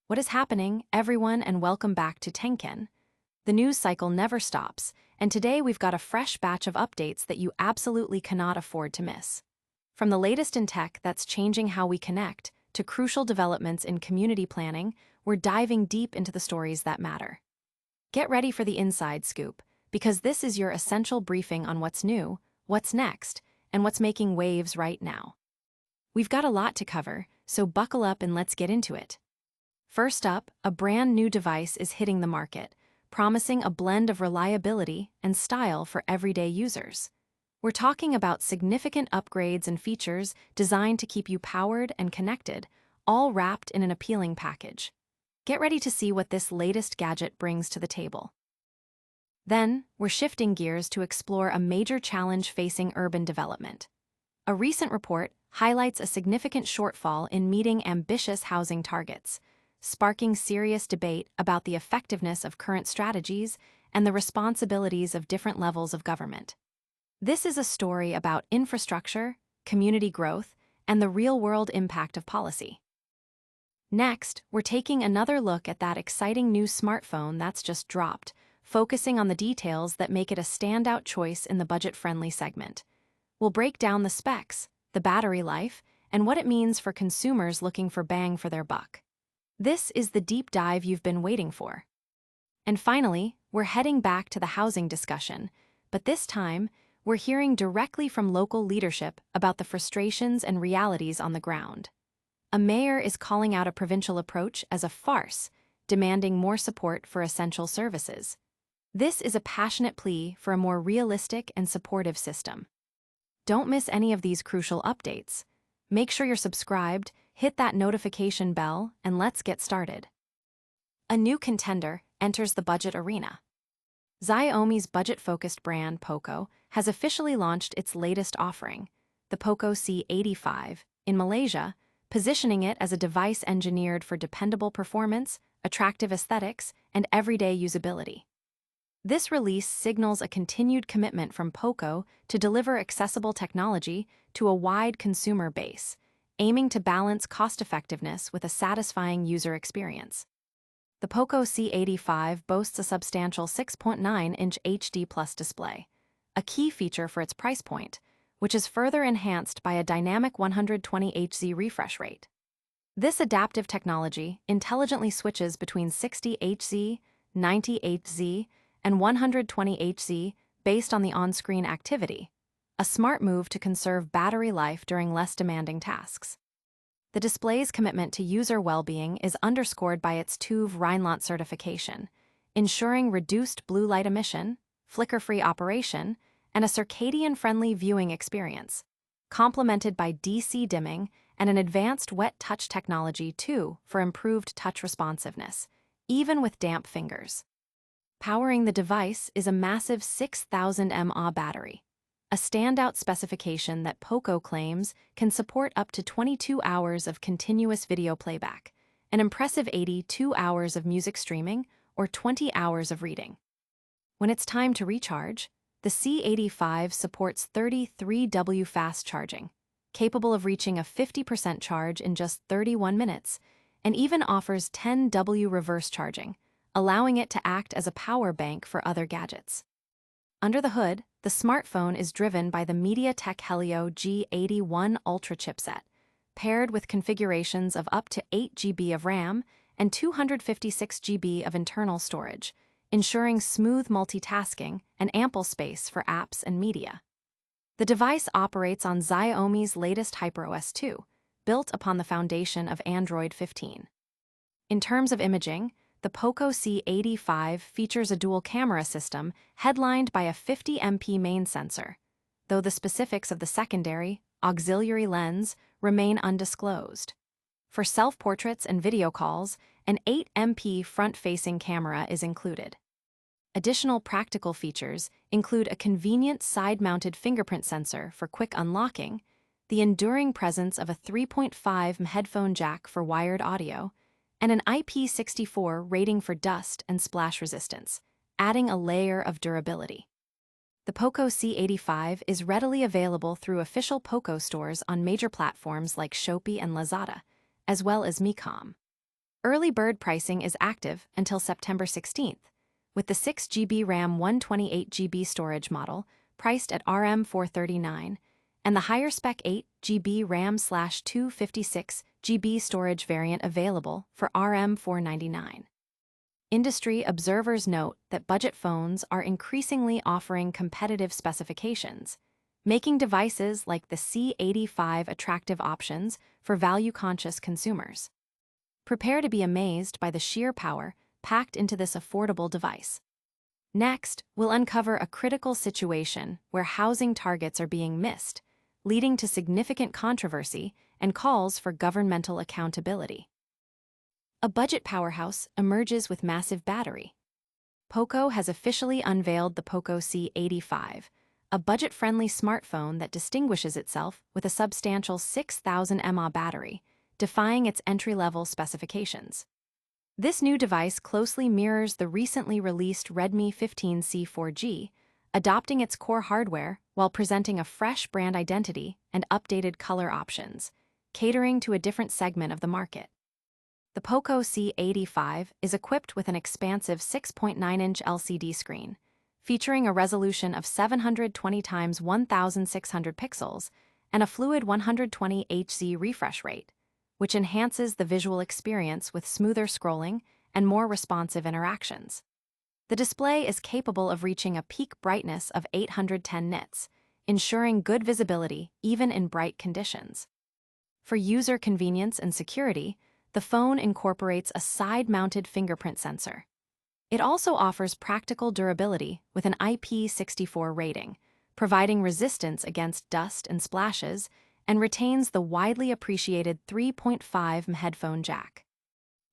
What is happening, everyone, and welcome back to Tenken. The news cycle never stops, and today we've got a fresh batch of updates that you absolutely cannot afford to miss. From the latest in tech that's changing how we connect, to crucial developments in community planning, we're diving deep into the stories that matter. Get ready for the inside scoop, because this is your essential briefing on what's new, what's next, and what's making waves right now. We've got a lot to cover, so buckle up and let's get into it. First up, a brand new device is hitting the market, promising a blend of reliability and style for everyday users. We're talking about significant upgrades and features designed to keep you powered and connected, all wrapped in an appealing package. Get ready to see what this latest gadget brings to the table. Then, we're shifting gears to explore a major challenge facing urban development. A recent report highlights a significant shortfall in meeting ambitious housing targets, sparking serious debate about the effectiveness of current strategies and the responsibilities of different levels of government. This is a story about infrastructure, community growth, and the real-world impact of policy. Next, we're taking another look at that exciting new smartphone that's just dropped, focusing on the details that make it a standout choice in the budget-friendly segment. We'll break down the specs, the battery life, and what it means for consumers looking for bang for their buck. This is the deep dive you've been waiting for. And finally, we're heading back to the housing discussion, but this time, we're hearing directly from local leadership about the frustrations and realities on the ground. A mayor is calling out a provincial approach as a farce, demanding more support for essential services. This is a passionate plea for a more realistic and supportive system. Don't miss any of these crucial updates. Make sure you're subscribed, hit that notification bell, and let's get started. A new contender enters the budget arena. Xiaomi's budget-focused brand POCO has officially launched its latest offering, the POCO C85, in Malaysia, positioning it as a device engineered for dependable performance, attractive aesthetics, and everyday usability. This release signals a continued commitment from POCO to deliver accessible technology to a wide consumer base, aiming to balance cost-effectiveness with a satisfying user experience. The POCO C85 boasts a substantial 6.9-inch HD+ display, a key feature for its price point, which is further enhanced by a dynamic 120Hz refresh rate. This adaptive technology intelligently switches between 60Hz, 90Hz, and 120Hz based on the on-screen activity, a smart move to conserve battery life during less demanding tasks. The display's commitment to user well-being is underscored by its TÜV Rheinland certification, ensuring reduced blue light emission, flicker-free operation, and a circadian-friendly viewing experience, complemented by DC dimming and an advanced wet touch technology too for improved touch responsiveness, even with damp fingers. Powering the device is a massive 6,000 mAh battery, a standout specification that POCO claims can support up to 22 hours of continuous video playback, an impressive 82 hours of music streaming, or 20 hours of reading. When it's time to recharge, the C85 supports 33W fast charging, capable of reaching a 50% charge in just 31 minutes, and even offers 10W reverse charging, allowing it to act as a power bank for other gadgets. Under the hood, the smartphone is driven by the MediaTek Helio G81-Ultra chipset, paired with configurations of up to 8 GB of RAM and 256 GB of internal storage, ensuring smooth multitasking and ample space for apps and media. The device operates on Xiaomi's latest HyperOS 2, built upon the foundation of Android 15. In terms of imaging, the POCO C85 features a dual-camera system headlined by a 50MP main sensor, though the specifics of the secondary, auxiliary lens remain undisclosed. For self-portraits and video calls, an 8MP front-facing camera is included. Additional practical features include a convenient side-mounted fingerprint sensor for quick unlocking, the enduring presence of a 3.5mm headphone jack for wired audio, and an IP64 rating for dust and splash resistance, adding a layer of durability. The POCO C85 is readily available through official POCO stores on major platforms like Shopee and Lazada, as well as Mecom. Early bird pricing is active until September 16th, with the 6GB RAM 128GB storage model priced at RM 439 and the higher spec 8GB RAM/256GB storage variant available for RM 499. Industry observers note that budget phones are increasingly offering competitive specifications, making devices like the C85 attractive options for value-conscious consumers. Prepare to be amazed by the sheer power packed into this affordable device. Next, we'll uncover a critical situation where housing targets are being missed, leading to significant controversy and calls for governmental accountability. A budget powerhouse emerges with massive battery. POCO has officially unveiled the POCO C85, a budget-friendly smartphone that distinguishes itself with a substantial 6,000 mAh battery, defying its entry-level specifications. This new device closely mirrors the recently released Redmi 15C 4G, adopting its core hardware while presenting a fresh brand identity and updated color options, catering to a different segment of the market. The POCO C85 is equipped with an expansive 6.9-inch LCD screen, featuring a resolution of 720 x 1600 pixels and a fluid 120 Hz refresh rate, which enhances the visual experience with smoother scrolling and more responsive interactions. The display is capable of reaching a peak brightness of 810 nits, ensuring good visibility even in bright conditions. For user convenience and security, the phone incorporates a side-mounted fingerprint sensor. It also offers practical durability with an IP64 rating, providing resistance against dust and splashes, and retains the widely appreciated 3.5mm headphone jack.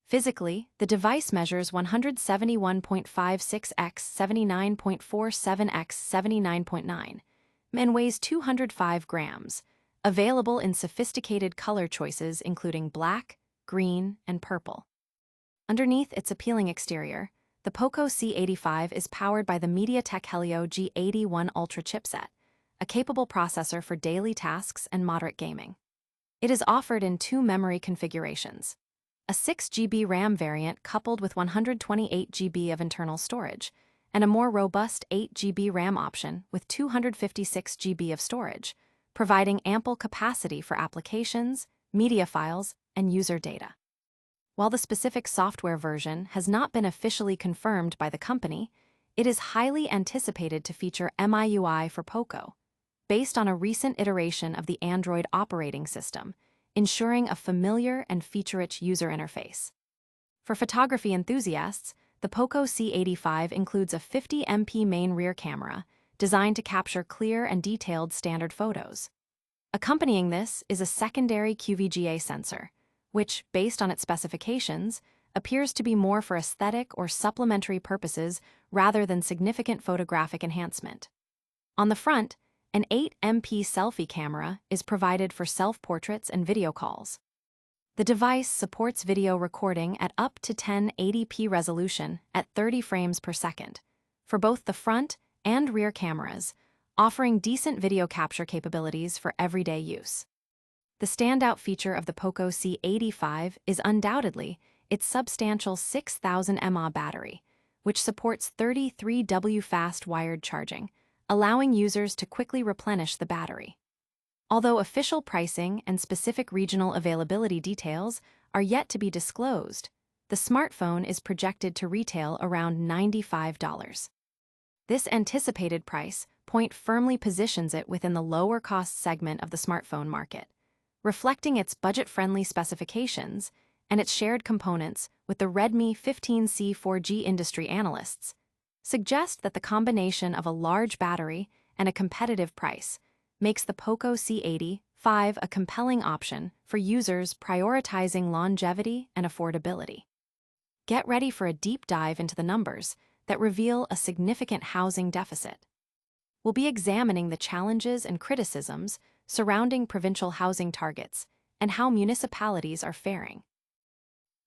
Physically, the device measures 171.56 x 79.47 x 79.9 and weighs 205 grams, available in sophisticated color choices including black, green, and purple. Underneath its appealing exterior, the POCO C85 is powered by the MediaTek Helio G81-Ultra chipset, a capable processor for daily tasks and moderate gaming. It is offered in two memory configurations: a 6GB RAM variant coupled with 128GB of internal storage, and a more robust 8GB RAM option with 256GB of storage, providing ample capacity for applications, media files, and user data. While the specific software version has not been officially confirmed by the company, it is highly anticipated to feature MIUI for POCO, based on a recent iteration of the Android operating system, ensuring a familiar and feature-rich user interface. For photography enthusiasts, the POCO C85 includes a 50MP main rear camera designed to capture clear and detailed standard photos. Accompanying this is a secondary QVGA sensor, which, based on its specifications, appears to be more for aesthetic or supplementary purposes rather than significant photographic enhancement. On the front, an 8MP selfie camera is provided for self-portraits and video calls. The device supports video recording at up to 1080p resolution at 30 frames per second for both the front and rear cameras, offering decent video capture capabilities for everyday use. The standout feature of the POCO C85 is undoubtedly its substantial 6,000 mAh battery, which supports 33W fast wired charging, allowing users to quickly replenish the battery. Although official pricing and specific regional availability details are yet to be disclosed, the smartphone is projected to retail around $95. This anticipated price point firmly positions it within the lower-cost segment of the smartphone market, reflecting its budget-friendly specifications and its shared components with the Redmi 15C 4G. Industry analysts suggest that the combination of a large battery and a competitive price makes the POCO C85 a compelling option for users prioritizing longevity and affordability. Get ready for a deep dive into the numbers that reveal a significant housing deficit. We'll be examining the challenges and criticisms surrounding provincial housing targets and how municipalities are faring.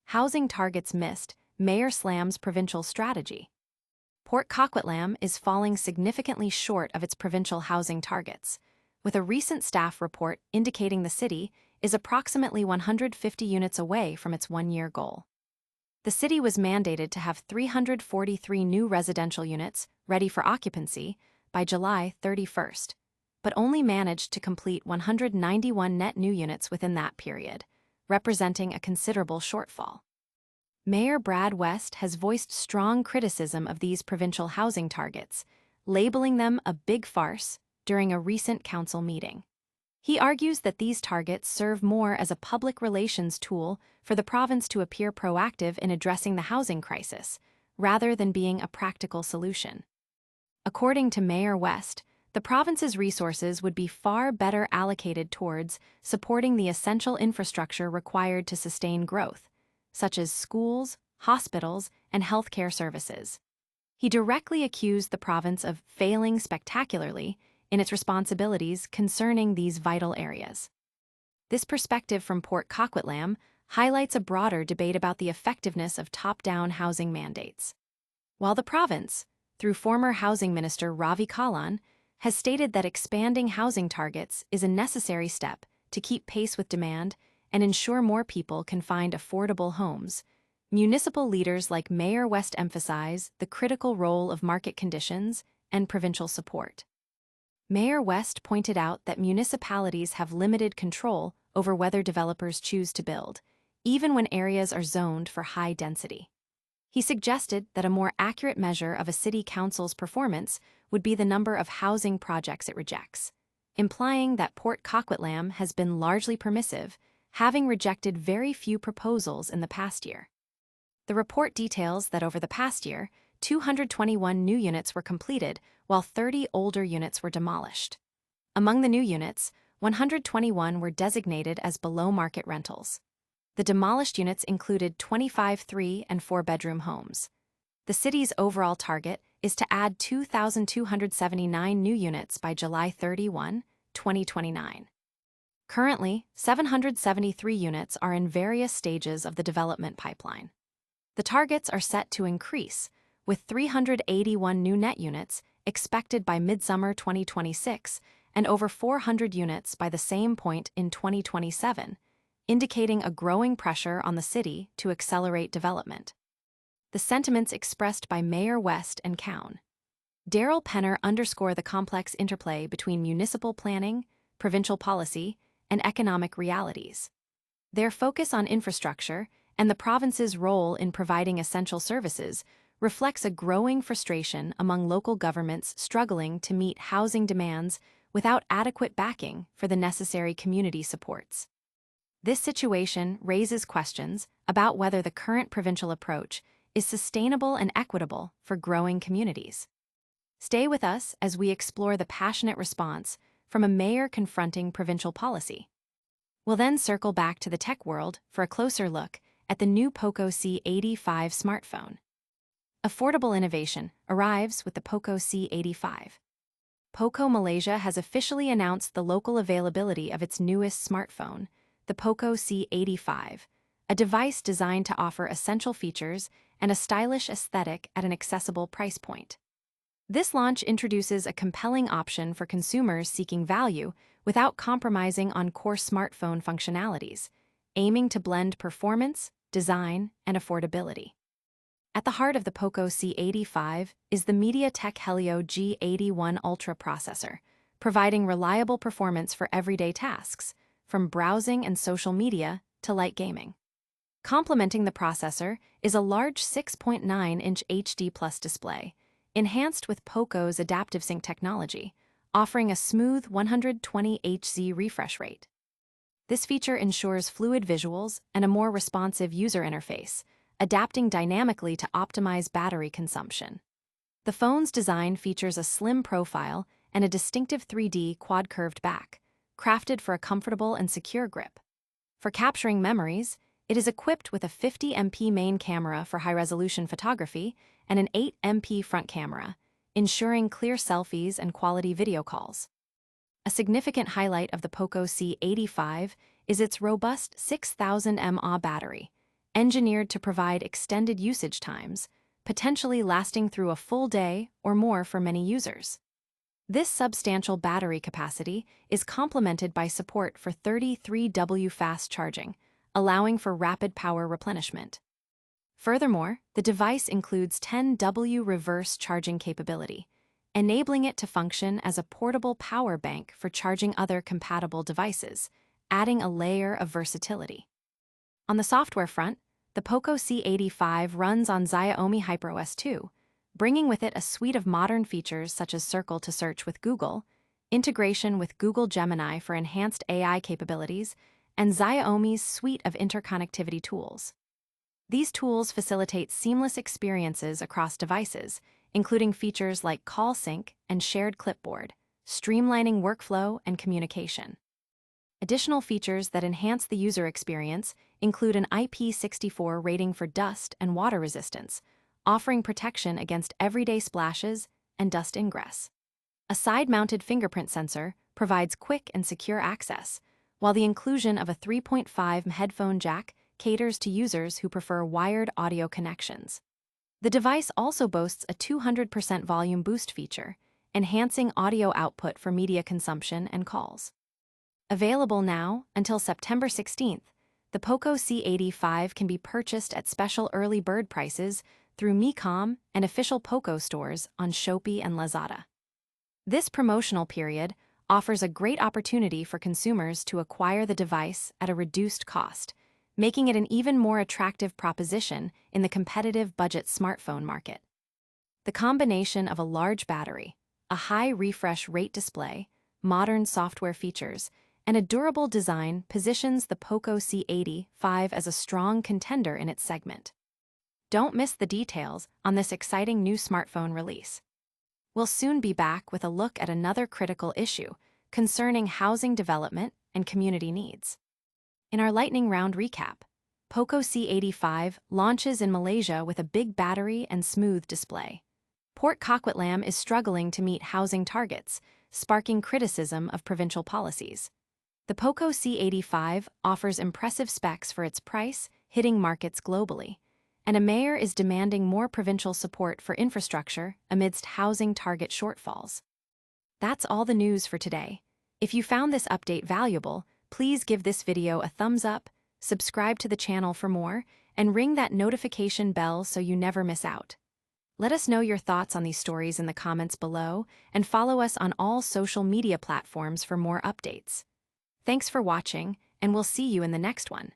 Housing targets missed, Mayor slams provincial strategy. Port Coquitlam is falling significantly short of its provincial housing targets, with a recent staff report indicating the city is approximately 150 units away from its one-year goal. The city was mandated to have 343 new residential units ready for occupancy by July 31st, but only managed to complete 191 net new units within that period, representing a considerable shortfall. Mayor Brad West has voiced strong criticism of these provincial housing targets, labeling them a big farce during a recent council meeting. He argues that these targets serve more as a public relations tool for the province to appear proactive in addressing the housing crisis, rather than being a practical solution. According to Mayor West, the province's resources would be far better allocated towards supporting the essential infrastructure required to sustain growth, such as schools, hospitals, and healthcare services. He directly accused the province of failing spectacularly in its responsibilities concerning these vital areas. This perspective from Port Coquitlam highlights a broader debate about the effectiveness of top-down housing mandates. While the province, through former Housing Minister Ravi Kalan, has stated that expanding housing targets is a necessary step to keep pace with demand and ensure more people can find affordable homes, municipal leaders like Mayor West emphasize the critical role of market conditions and provincial support. Mayor West pointed out that municipalities have limited control over whether developers choose to build, even when areas are zoned for high density. He suggested that a more accurate measure of a city council's performance would be the number of housing projects it rejects, implying that Port Coquitlam has been largely permissive, having rejected very few proposals in the past year. The report details that over the past year, 221 new units were completed, while 30 older units were demolished. Among the new units, 121 were designated as below-market rentals. The demolished units included 25 3- and 4-bedroom homes. The city's overall target is to add 2,279 new units by July 31, 2029. Currently, 773 units are in various stages of the development pipeline. The targets are set to increase, with 381 new net units expected by midsummer 2026 and over 400 units by the same point in 2027, indicating a growing pressure on the city to accelerate development. The sentiments expressed by Mayor West and Cown. Daryl Penner underscore the complex interplay between municipal planning, provincial policy, and economic realities. Their focus on infrastructure and the province's role in providing essential services reflects a growing frustration among local governments struggling to meet housing demands without adequate backing for the necessary community supports. This situation raises questions about whether the current provincial approach is sustainable and equitable for growing communities. Stay with us as we explore the passionate response from a mayor confronting provincial policy. We'll then circle back to the tech world for a closer look at the new POCO C85 smartphone. Affordable innovation arrives with the POCO C85. POCO Malaysia has officially announced the local availability of its newest smartphone, the POCO C85, a device designed to offer essential features and a stylish aesthetic at an accessible price point. This launch introduces a compelling option for consumers seeking value without compromising on core smartphone functionalities, aiming to blend performance, design, and affordability. At the heart of the POCO C85 is the MediaTek Helio G81-Ultra processor, providing reliable performance for everyday tasks, from browsing and social media to light gaming. Complementing the processor is a large 6.9-inch HD+ display, enhanced with POCO's Adaptive Sync technology, offering a smooth 120 Hz refresh rate. This feature ensures fluid visuals and a more responsive user interface, adapting dynamically to optimize battery consumption. The phone's design features a slim profile and a distinctive 3D quad-curved back, crafted for a comfortable and secure grip. For capturing memories, it is equipped with a 50MP main camera for high-resolution photography and an 8MP front camera, ensuring clear selfies and quality video calls. A significant highlight of the POCO C85 is its robust 6000 mAh battery, engineered to provide extended usage times, potentially lasting through a full day or more for many users. This substantial battery capacity is complemented by support for 33W fast charging, allowing for rapid power replenishment. Furthermore, the device includes 10W reverse charging capability, enabling it to function as a portable power bank for charging other compatible devices, adding a layer of versatility. On the software front, the POCO C85 runs on Xiaomi HyperOS 2, bringing with it a suite of modern features such as Circle to search with Google, integration with Google Gemini for enhanced AI capabilities, and Xiaomi's suite of interconnectivity tools. These tools facilitate seamless experiences across devices, including features like call sync and shared clipboard, streamlining workflow and communication. Additional features that enhance the user experience include an IP64 rating for dust and water resistance, offering protection against everyday splashes and dust ingress. A side-mounted fingerprint sensor provides quick and secure access, while the inclusion of a 3.5 headphone jack caters to users who prefer wired audio connections. The device also boasts a 200% volume boost feature, enhancing audio output for media consumption and calls. Available now until September 16th, the POCO C85 can be purchased at special early bird prices through MeCom and official POCO stores on Shopee and Lazada. This promotional period offers a great opportunity for consumers to acquire the device at a reduced cost, making it an even more attractive proposition in the competitive budget smartphone market. The combination of a large battery, a high refresh rate display, modern software features, and a durable design positions the POCO C85 as a strong contender in its segment. Don't miss the details on this exciting new smartphone release. We'll soon be back with a look at another critical issue concerning housing development and community needs. In our lightning round recap, POCO C85 launches in Malaysia with a big battery and smooth display. Port Coquitlam is struggling to meet housing targets, sparking criticism of provincial policies. The POCO C85 offers impressive specs for its price, hitting markets globally, and a mayor is demanding more provincial support for infrastructure amidst housing target shortfalls. That's all the news for today. If you found this update valuable, please give this video a thumbs up, subscribe to the channel for more, and ring that notification bell so you never miss out. Let us know your thoughts on these stories in the comments below, and follow us on all social media platforms for more updates. Thanks for watching, and we'll see you in the next one.